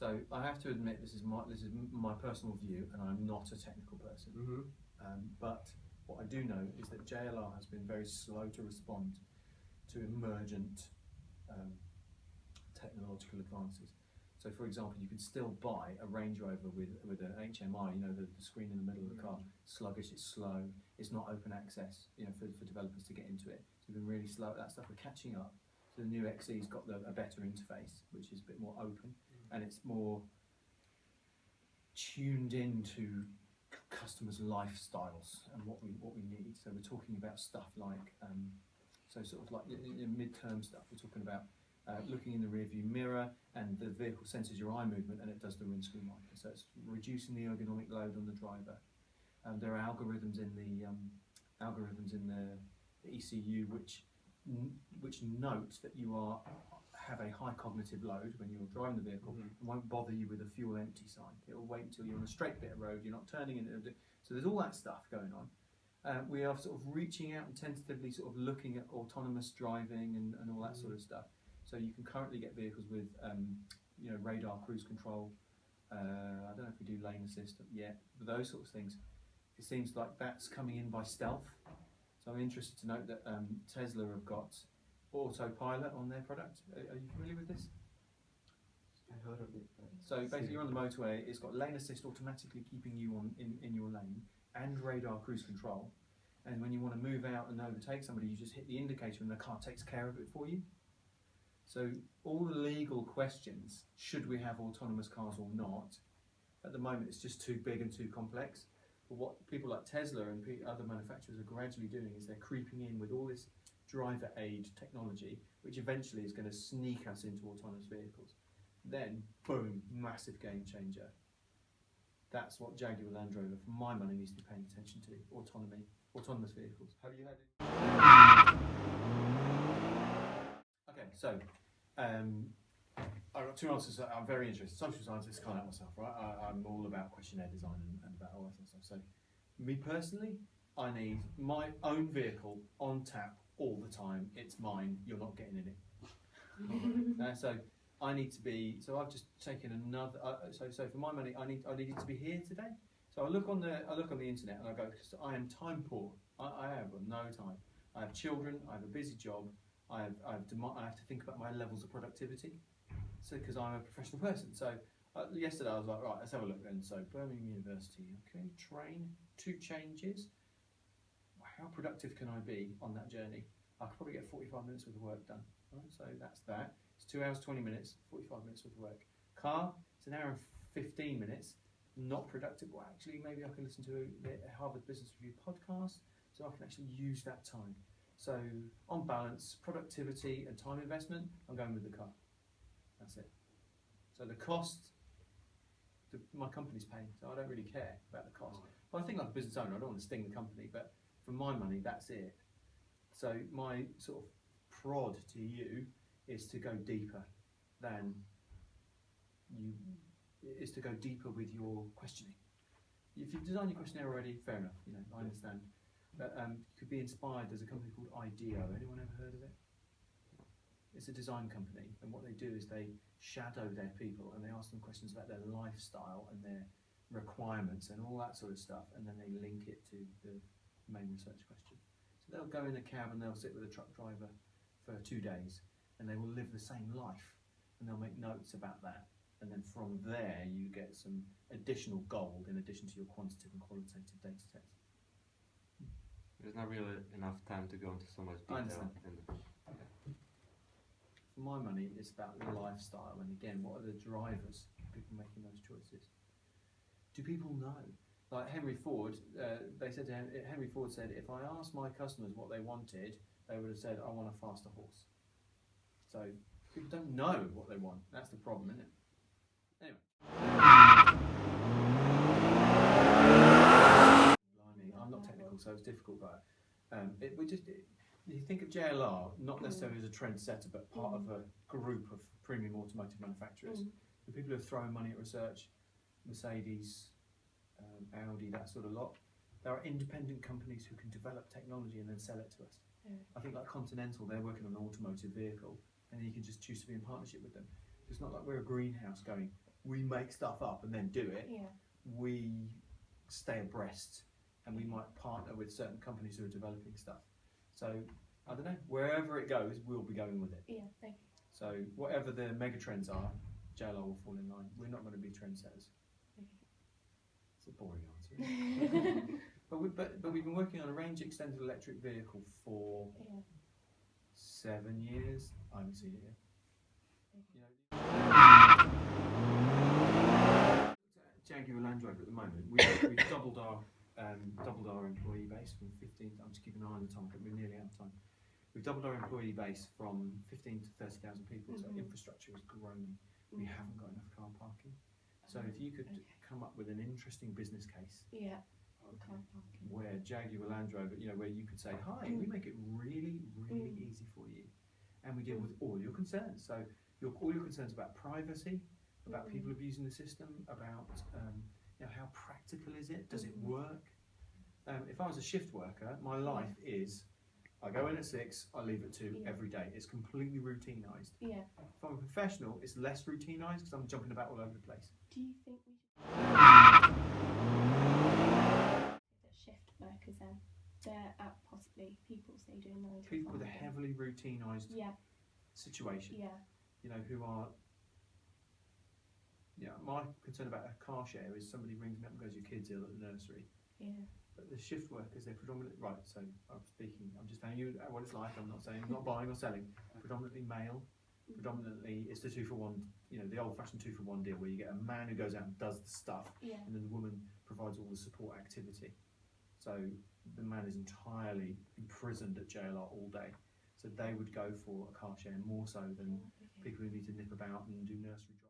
So I have to admit, this is my personal view, and I'm not a technical person. But what I do know is that JLR has been very slow to respond to emergent technological advances. So, for example, you can still buy a Range Rover with an HMI, you know, the screen in the middle of the car, sluggish, it's slow, it's not open access, you know, for developers to get into it. So we've been really slow at that stuff. We're catching up. So the new XE's got a better interface, which is a bit more open, and it's more tuned into customers' lifestyles and what we need. So we're talking about stuff like, so sort of like mid-term stuff. We're talking about looking in the rearview mirror, and the vehicle senses your eye movement, and it does the windscreen wiper. So it's reducing the ergonomic load on the driver. There are algorithms in the ECU which note that you have a high cognitive load when you're driving the vehicle, and won't bother you with a fuel empty sign. It will wait until you're on a straight bit of road, you're not turning in. So there's all that stuff going on. We are sort of reaching out and tentatively sort of looking at autonomous driving and all that sort of stuff. So you can currently get vehicles with you know, radar cruise control. I don't know if we do lane assist yet, but those sorts of things. It seems like that's coming in by stealth. So I'm interested to note that Tesla have got autopilot on their product. Are you familiar with this? I heard of it. So basically you're on the motorway, it's got lane assist automatically keeping you in your lane, and radar cruise control. And when you want to move out and overtake somebody, you just hit the indicator and the car takes care of it for you. So all the legal questions, should we have autonomous cars or not, at the moment it's just too big and too complex. But what people like Tesla and other manufacturers are gradually doing is they're creeping in with all this driver aid technology, which eventually is going to sneak us into autonomous vehicles. Then, boom, massive game changer. That's what Jaguar Land Rover, for my money, needs to be paying attention to: autonomous vehicles. Have you had it? Okay, so I've got two answers that I'm very interested. Social scientist, can't help myself, right? I'm all about questionnaire design and about all that sort of stuff. So, me personally, I need my own vehicle on tap all the time. It's mine. You're not getting in it. So I need to be. So I've just taken another. So for my money, I need it to be here today. So I look on the internet and I go, because I am time poor. I have no time. I have children. I have a busy job. I have to think about my levels of productivity. So because I'm a professional person. So yesterday I was like, right, let's have a look then. So Birmingham University, okay, train, 2 changes. How productive can I be on that journey? I could probably get 45 minutes worth of work done. Right? So that's that. It's 2 hours, 20 minutes, 45 minutes worth of work. Car, it's 1 hour and 15 minutes. Not productive. Well, actually, maybe I can listen to a Harvard Business Review podcast, so I can actually use that time. So on balance, productivity and time investment, I'm going with the car. That's it. So the cost, my company's paying, so I don't really care about the cost. But I think like a business owner, I don't want to sting the company, but for my money, that's it. So my sort of prod to you is to go deeper than you, is to go deeper with your questioning. If you've designed your questionnaire already, fair enough, you know, I understand. But you could be inspired. There's a company called IDEO. Anyone ever heard of it? It's a design company, and what they do is they shadow their people and they ask them questions about their lifestyle and their requirements and all that sort of stuff, and then they link it to the main research question. So they'll go in a cab and they'll sit with a truck driver for 2 days, and they will live the same life, and they'll make notes about that, and then from there you get some additional gold in addition to your quantitative and qualitative data sets. There's not really enough time to go into so much detail. I understand. For my money, it's about lifestyle, and again, what are the drivers of people making those choices? Do people know? Like Henry Ford, Henry Ford said, if I asked my customers what they wanted, they would have said, I want a faster horse. So people don't know what they want. That's the problem, isn't it? Anyway. I'm not technical, so it's difficult, but you think of JLR not necessarily as a trendsetter, but part of a group of premium automotive manufacturers. The people who are throwing money at research, Mercedes, Audi, that sort of lot. There are independent companies who can develop technology and then sell it to us. I think like Continental, they're working on an automotive vehicle, and you can just choose to be in partnership with them. It's not like we're a greenhouse going, we make stuff up and then do it. Yeah. We stay abreast, and we might partner with certain companies who are developing stuff. So I don't know, wherever it goes, we'll be going with it. Yeah, thank you. So whatever the mega trends are, JLR will fall in line. We're not going to be trendsetters. It's a boring answer. but we've been working on a range extended electric vehicle for 7 years. I haven't seen it yet. You know, Jaguar Land Rover at the moment, we've doubled our employee base from 15. I'm just keeping an eye on the time because we're nearly out of time. We've doubled our employee base from 15 to 30,000 people. So infrastructure has grown. We haven't got enough car parking. So if you could come up with an interesting business case, car parking, where Jaguar Land Rover, you know, where you could say, "Hi, we make it really, really easy for you, and we deal with all your concerns." So all your concerns about privacy, about people abusing the system, about you know, how practical is it? Does it work? If I was a shift worker, my life is, I go in at 6, I leave at 2 every day. It's completely routinized. Yeah. If I'm a professional, it's less routinized because I'm jumping about all over the place. Do you think we should shift workers then? They're at possibly people say doing 9 to 5. People with a heavily routinized situation. Yeah. You know, who are. Yeah, my concern about a car share is somebody rings me up and goes, "Your kid's ill at the nursery." Yeah. But the shift workers, they're predominantly, right, so I'm just telling you what it's like, I'm not saying, I'm not buying or selling, predominantly male, predominantly, it's the 2-for-1, you know, the old fashioned 2-for-1 deal where you get a man who goes out and does the stuff, and then the woman provides all the support activity. So the man is entirely imprisoned at JLR all day. So they would go for a car share more so than people who need to nip about and do nursery jobs.